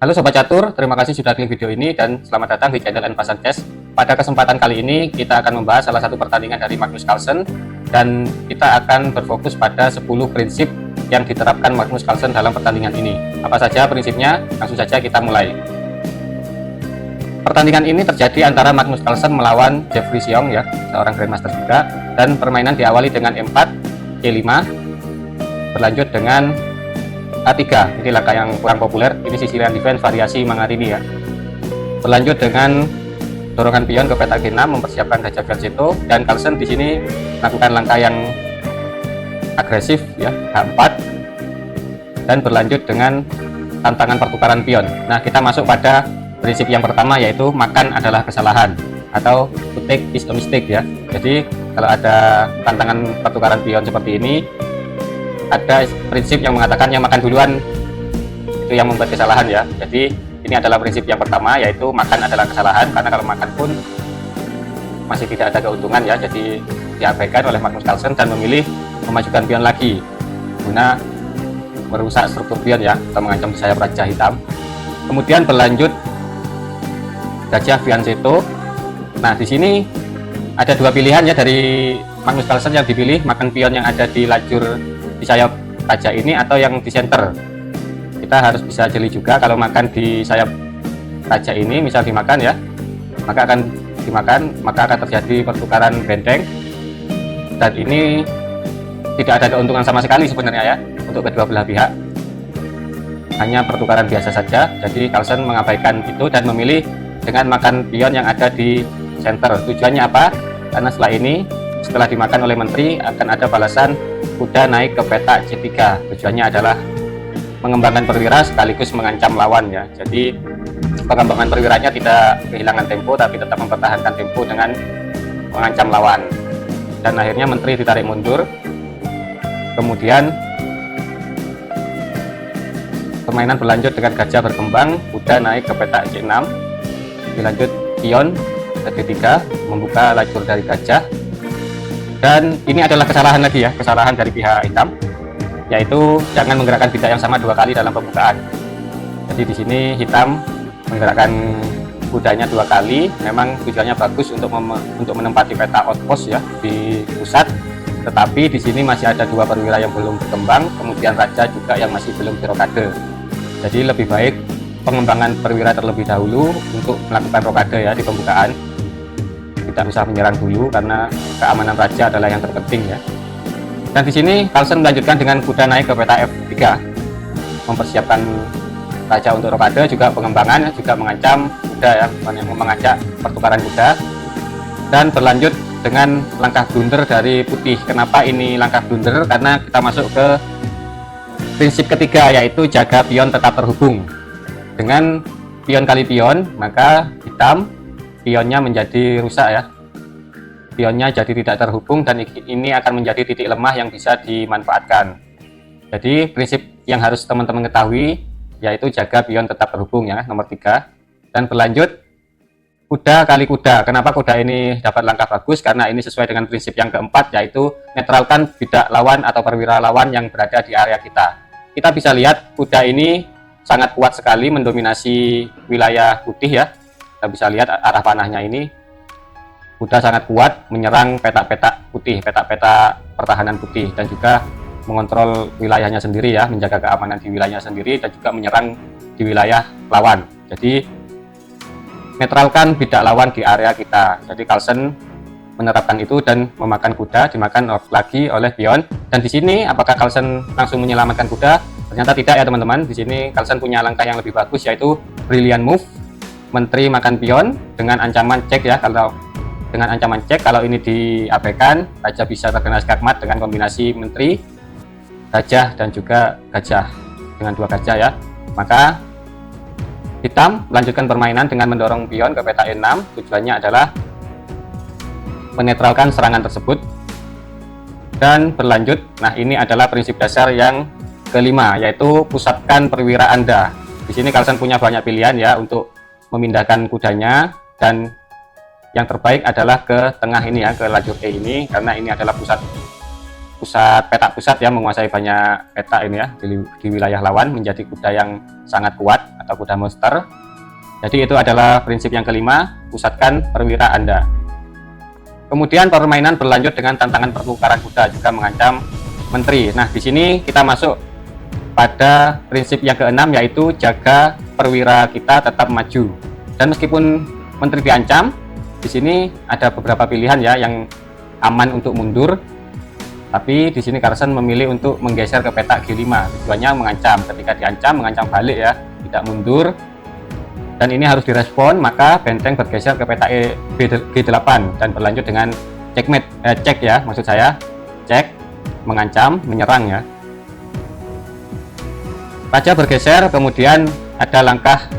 Halo Sobat Catur, terima kasih sudah klik video ini dan selamat datang di channel Enpasan Chess. Pada kesempatan kali ini kita akan membahas salah satu pertandingan dari Magnus Carlsen dan kita akan berfokus pada 10 prinsip yang diterapkan Magnus Carlsen dalam pertandingan ini. Apa saja prinsipnya? Langsung saja kita mulai. Pertandingan ini terjadi antara Magnus Carlsen melawan Jeffrey Seong ya, seorang Grandmaster juga, dan permainan diawali dengan E4, E5, berlanjut dengan A3. Ini langkah yang kurang populer, ini Sicilian defense variasi Mangarini ya. Berlanjut dengan dorongan pion ke peta G6 mempersiapkan gajah Fianchetto, dan Carlsen di sini melakukan langkah yang agresif ya, H4, dan berlanjut dengan tantangan pertukaran pion. Nah, kita masuk pada prinsip yang pertama, yaitu makan adalah kesalahan atau to take is a mistake ya. Jadi kalau ada tantangan pertukaran pion seperti ini, ada prinsip yang mengatakan yang makan duluan itu yang membuat kesalahan ya. Jadi ini adalah prinsip yang pertama, yaitu makan adalah kesalahan, karena kalau makan pun masih tidak ada keuntungan ya. Jadi diabaikan oleh Magnus Carlsen dan memilih memajukan pion lagi guna merusak struktur pion ya, atau mengancam sayap raja hitam. Kemudian berlanjut gajah Fianchetto. Nah, di sini ada dua pilihan ya dari Magnus Carlsen yang dipilih, makan pion yang ada di lajur di sayap raja ini atau yang di center. Kita harus bisa jeli juga, kalau makan di sayap raja ini, misal dimakan ya, maka akan terjadi pertukaran benteng, dan ini tidak ada keuntungan sama sekali sebenarnya ya untuk kedua belah pihak, hanya pertukaran biasa saja. Jadi Carlsen mengabaikan itu dan memilih dengan makan pion yang ada di center. Tujuannya apa? Karena setelah dimakan oleh menteri akan ada balasan kuda naik ke peta C3. Tujuannya adalah mengembangkan perwira sekaligus mengancam lawan ya. Jadi pengembangan perwiranya tidak kehilangan tempo, tapi tetap mempertahankan tempo dengan mengancam lawan. Dan akhirnya menteri ditarik mundur. Kemudian permainan berlanjut dengan gajah berkembang, kuda naik ke peta C6, dilanjut pion ke D3 membuka lajur dari gajah. Dan ini adalah kesalahan lagi ya, kesalahan dari pihak hitam, yaitu jangan menggerakkan bidang yang sama dua kali dalam pembukaan. Jadi di sini hitam menggerakkan kudanya dua kali, memang tujuannya bagus untuk menempati peta outpost ya di pusat. Tetapi di sini masih ada dua perwira yang belum berkembang, kemudian raja juga yang masih belum dirokade. Jadi lebih baik pengembangan perwira terlebih dahulu untuk melakukan rokade ya di pembukaan. Tidak usah menyerang dulu karena keamanan raja adalah yang terpenting ya. Dan di sini Carlsen melanjutkan dengan kuda naik ke peta F3, mempersiapkan raja untuk rokade, juga pengembangan juga mengancam kuda ya, yang mengajak pertukaran kuda. Dan berlanjut dengan langkah blunder dari putih. Kenapa ini langkah blunder? Karena kita masuk ke prinsip ketiga, yaitu jaga pion tetap terhubung. Dengan pion kali pion, maka hitam pionnya menjadi rusak ya, pionnya jadi tidak terhubung, dan ini akan menjadi titik lemah yang bisa dimanfaatkan. Jadi prinsip yang harus teman-teman ketahui yaitu jaga pion tetap terhubung ya, nomor 3. Dan berlanjut kuda kali kuda. Kenapa kuda ini dapat langkah bagus? Karena ini sesuai dengan prinsip yang keempat, yaitu netralkan bidak lawan atau perwira lawan yang berada di area kita. Kita bisa lihat kuda ini sangat kuat sekali mendominasi wilayah putih ya. Kita bisa lihat arah panahnya ini, kuda sangat kuat menyerang peta-peta putih, peta-peta pertahanan putih, dan juga mengontrol wilayahnya sendiri ya, menjaga keamanan di wilayahnya sendiri, dan juga menyerang di wilayah lawan. Jadi netralkan bidak lawan di area kita. Jadi Carlsen menerapkan itu dan memakan kuda, dimakan lagi oleh pion. Dan di sini apakah Carlsen langsung menyelamatkan kuda? Ternyata tidak ya teman-teman. Di sini Carlsen punya langkah yang lebih bagus, yaitu brilliant move. Menteri makan pion dengan ancaman cek ya. Kalau dengan ancaman cek, kalau ini diabaikan, raja bisa terkena skakmat dengan kombinasi menteri, gajah, dan juga gajah dengan dua gajah ya. Maka hitam melanjutkan permainan dengan mendorong pion ke peta E6. Tujuannya adalah menetralkan serangan tersebut. Dan berlanjut, nah ini adalah prinsip dasar yang kelima, yaitu pusatkan perwira Anda. Di sini Carlsen punya banyak pilihan ya untuk memindahkan kudanya, dan yang terbaik adalah ke tengah ini ya, ke lajur E ini, karena ini adalah pusat pusat petak pusat ya, menguasai banyak petak ini ya di wilayah lawan, menjadi kuda yang sangat kuat atau kuda monster. Jadi itu adalah prinsip yang kelima, pusatkan perwira Anda. Kemudian permainan berlanjut dengan tantangan pertukaran kuda, juga mengancam menteri. Nah, di sini kita masuk pada prinsip yang keenam, yaitu jaga perwira kita tetap maju. Dan meskipun menteri diancam, di sini ada beberapa pilihan ya yang aman untuk mundur. Tapi di sini Carlsen memilih untuk menggeser ke petak G5. Tujuannya mengancam. Ketika diancam, mengancam balik ya, tidak mundur. Dan ini harus direspon, maka benteng bergeser ke petak G8 dan berlanjut dengan checkmate, cek ya, maksud saya cek, mengancam, menyerang ya. Raja bergeser, kemudian ada langkah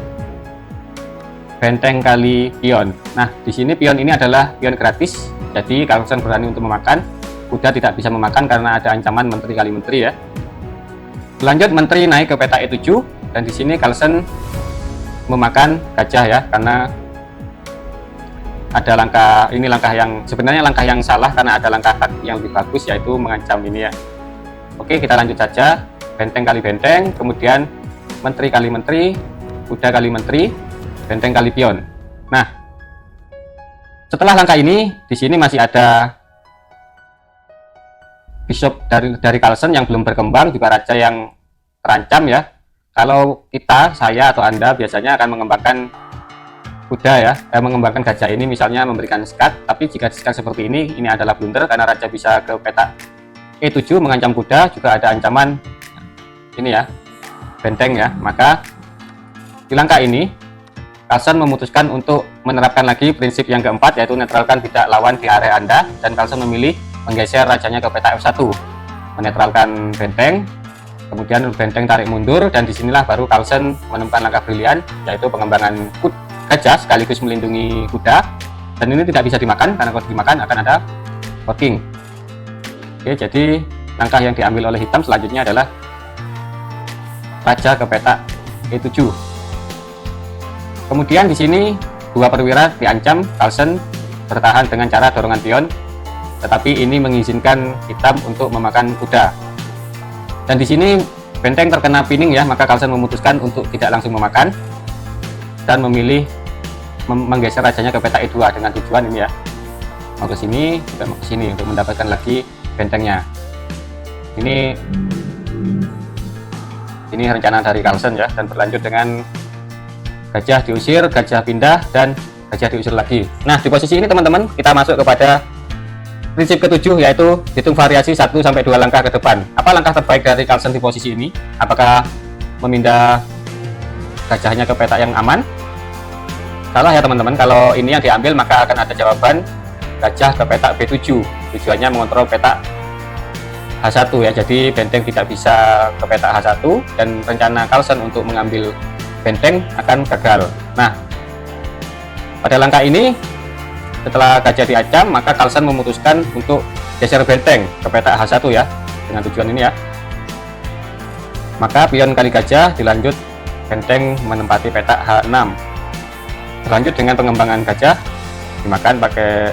benteng kali pion. Nah, di sini pion ini adalah pion gratis, jadi Carlsen berani untuk memakan. Kuda tidak bisa memakan karena ada ancaman menteri kali menteri ya. Lanjut, menteri naik ke petak E7, dan di sini Carlsen memakan gajah ya, karena ada langkah ini, langkah yang sebenarnya langkah yang salah karena ada langkah yang lebih bagus, yaitu mengancam ini ya. Oke, kita lanjut saja. Benteng kali benteng, kemudian menteri kali menteri, kuda kali menteri, benteng kali pion. Nah, setelah langkah ini, di sini masih ada bishop dari Carlsen yang belum berkembang, juga raja yang terancam ya. Kalau kita, saya atau Anda biasanya akan mengembangkan kuda ya, mengembangkan gajah ini, misalnya memberikan skat. Tapi jika skat seperti ini adalah blunder karena raja bisa ke petak E7 mengancam kuda, juga ada ancaman ini ya, benteng ya. Maka di langkah ini Carlsen memutuskan untuk menerapkan lagi prinsip yang keempat, yaitu netralkan bidak lawan di area Anda, dan Carlsen memilih menggeser rajanya ke petak F1, menetralkan benteng. Kemudian benteng tarik mundur, dan disinilah baru Carlsen menemukan langkah brilian, yaitu pengembangan gajah sekaligus melindungi kuda. Dan ini tidak bisa dimakan, karena kalau dimakan akan ada working. Oke, jadi langkah yang diambil oleh hitam selanjutnya adalah raja ke petak E7. Kemudian di sini dua perwira diancam, Carlsen bertahan dengan cara dorongan pion, tetapi ini mengizinkan hitam untuk memakan kuda. Dan di sini benteng terkena pinning ya, maka Carlsen memutuskan untuk tidak langsung memakan dan memilih menggeser rajanya ke petak E2 dengan tujuan ini ya, mau ke sini juga mau ke sini untuk mendapatkan lagi bentengnya. Ini rencana dari Carlsen ya, dan berlanjut dengan gajah diusir, gajah pindah, dan gajah diusir lagi. Nah, di posisi ini teman-teman, kita masuk kepada prinsip ketujuh, yaitu hitung variasi 1-2 langkah ke depan. Apa langkah terbaik dari Carlsen di posisi ini? Apakah memindah gajahnya ke petak yang aman? Salah ya teman-teman, kalau ini yang diambil maka akan ada jawaban gajah ke petak B7. Tujuannya mengontrol petak H1 ya, jadi benteng tidak bisa ke petak H1, dan rencana Carlsen untuk mengambil benteng akan gagal. Nah, pada langkah ini, setelah gajah diancam, maka Carlsen memutuskan untuk geser benteng ke petak H1 ya, dengan tujuan ini ya. Maka pion kali gajah dilanjut, benteng menempati petak H6. Berlanjut dengan pengembangan gajah, dimakan pakai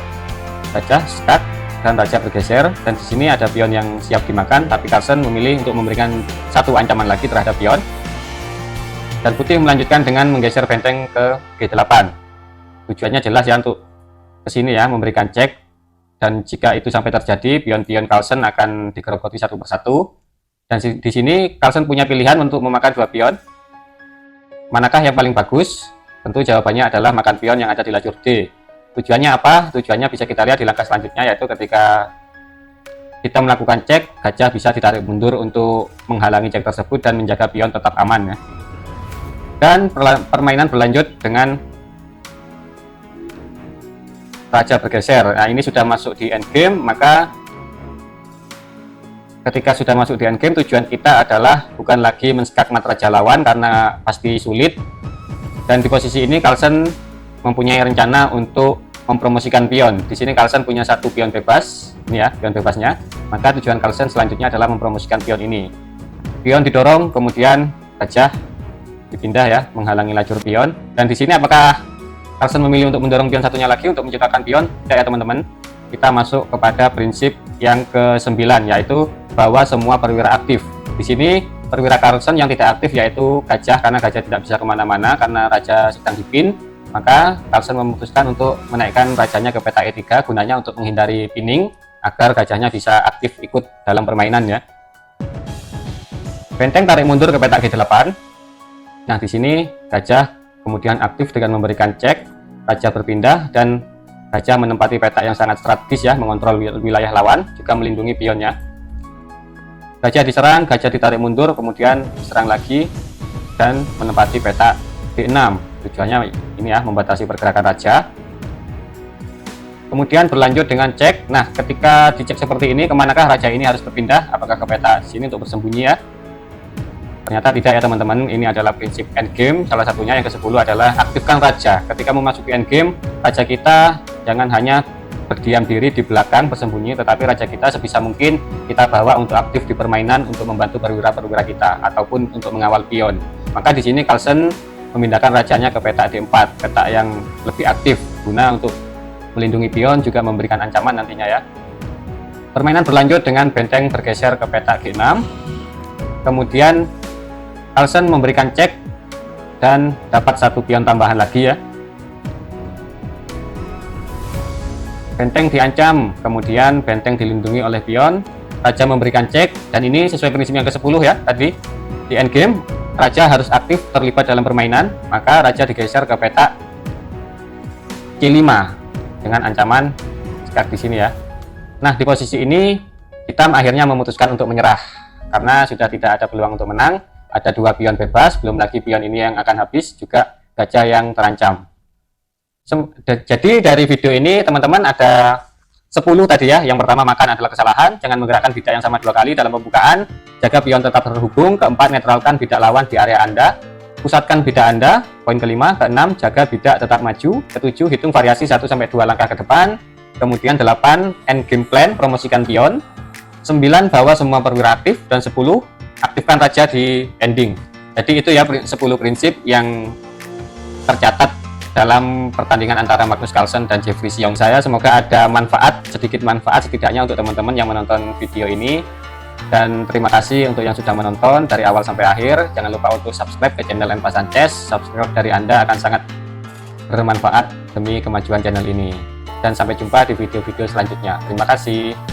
gajah, skat, dan raja bergeser. Dan di sini ada pion yang siap dimakan, tapi Carlsen memilih untuk memberikan satu ancaman lagi terhadap pion. Dan putih melanjutkan dengan menggeser benteng ke G8. Tujuannya jelas ya, untuk kesini ya, memberikan cek. Dan jika itu sampai terjadi, pion-pion Carlsen akan digerogoti satu persatu. Dan di sini Carlsen punya pilihan untuk memakan dua pion. Manakah yang paling bagus? Tentu jawabannya adalah makan pion yang ada di lajur D. Tujuannya apa? Tujuannya bisa kita lihat di langkah selanjutnya, yaitu ketika kita melakukan cek, gajah bisa ditarik mundur untuk menghalangi cek tersebut dan menjaga pion tetap aman ya. Dan permainan berlanjut dengan raja bergeser. Nah, ini sudah masuk di endgame, maka ketika sudah masuk di endgame, tujuan kita adalah bukan lagi menskakmat raja lawan karena pasti sulit. Dan di posisi ini Carlsen mempunyai rencana untuk mempromosikan pion. Di sini Carlsen punya satu pion bebas, ini ya pion bebasnya. Maka tujuan Carlsen selanjutnya adalah mempromosikan pion ini. Pion didorong, kemudian gajah dipindah ya, menghalangi lajur pion. Dan di sini apakah Carlsen memilih untuk mendorong pion satunya lagi untuk menciptakan pion? Tidak ya teman-teman. Kita masuk kepada prinsip yang ke-9, yaitu bawa semua perwira aktif. Di sini perwira Carlsen yang tidak aktif yaitu gajah, karena gajah tidak bisa kemana-mana karena raja sedang dipin. Maka Carlsen memutuskan untuk menaikkan rajanya ke peta E3, gunanya untuk menghindari pinning agar gajahnya bisa aktif ikut dalam permainan ya. Benteng tarik mundur ke peta G8. Nah, di sini gajah kemudian aktif dengan memberikan cek, raja berpindah, dan gajah menempati peta yang sangat strategis ya, mengontrol wilayah lawan, juga melindungi pionnya. Gajah diserang, gajah ditarik mundur, kemudian diserang lagi, dan menempati peta D6. Tujuannya ini ya, membatasi pergerakan raja. Kemudian berlanjut dengan cek. Nah, ketika dicek seperti ini, kemanakah raja ini harus berpindah? Apakah ke peta sini untuk bersembunyi ya? Ternyata tidak ya teman-teman, ini adalah prinsip endgame. Salah satunya yang ke-10 adalah aktifkan raja. Ketika memasuki endgame, raja kita jangan hanya berdiam diri di belakang bersembunyi, tetapi raja kita sebisa mungkin kita bawa untuk aktif di permainan untuk membantu perwira-perwira kita ataupun untuk mengawal pion. Maka di sini Carlsen memindahkan rajanya ke peta D4, peta yang lebih aktif guna untuk melindungi pion, juga memberikan ancaman nantinya ya. Permainan berlanjut dengan benteng bergeser ke peta G6. Kemudian Carlsen memberikan cek dan dapat satu pion tambahan lagi ya. Benteng diancam, kemudian benteng dilindungi oleh pion, raja memberikan cek, dan ini sesuai prinsip yang ke-10 ya tadi. Di endgame, raja harus aktif terlibat dalam permainan, maka raja digeser ke peta C5 dengan ancaman skak di sini ya. Nah, di posisi ini hitam akhirnya memutuskan untuk menyerah karena sudah tidak ada peluang untuk menang. Ada 2 pion bebas, belum lagi pion ini yang akan habis, juga gajah yang terancam. Jadi dari video ini teman-teman ada 10 tadi ya. Yang pertama, makan adalah kesalahan, jangan menggerakkan bidak yang sama 2 kali dalam pembukaan, jaga pion tetap terhubung. Keempat, netralkan bidak lawan di area Anda, pusatkan bidak Anda. Poin kelima. Keenam, jaga bidak tetap maju. Ketujuh, hitung variasi 1-2 langkah ke depan. Kemudian 8, end game plan, promosikan pion. 9, bawa semua perwira aktif. Dan 10, aktifkan raja di ending. Jadi itu ya 10 prinsip yang tercatat dalam pertandingan antara Magnus Carlsen dan Jeffrey Xiong. Saya semoga ada manfaat, sedikit manfaat setidaknya untuk teman-teman yang menonton video ini. Dan terima kasih untuk yang sudah menonton dari awal sampai akhir. Jangan lupa untuk subscribe ke channel Enpa Sanchez. Subscribe dari Anda akan sangat bermanfaat demi kemajuan channel ini. Dan sampai jumpa di video-video selanjutnya. Terima kasih.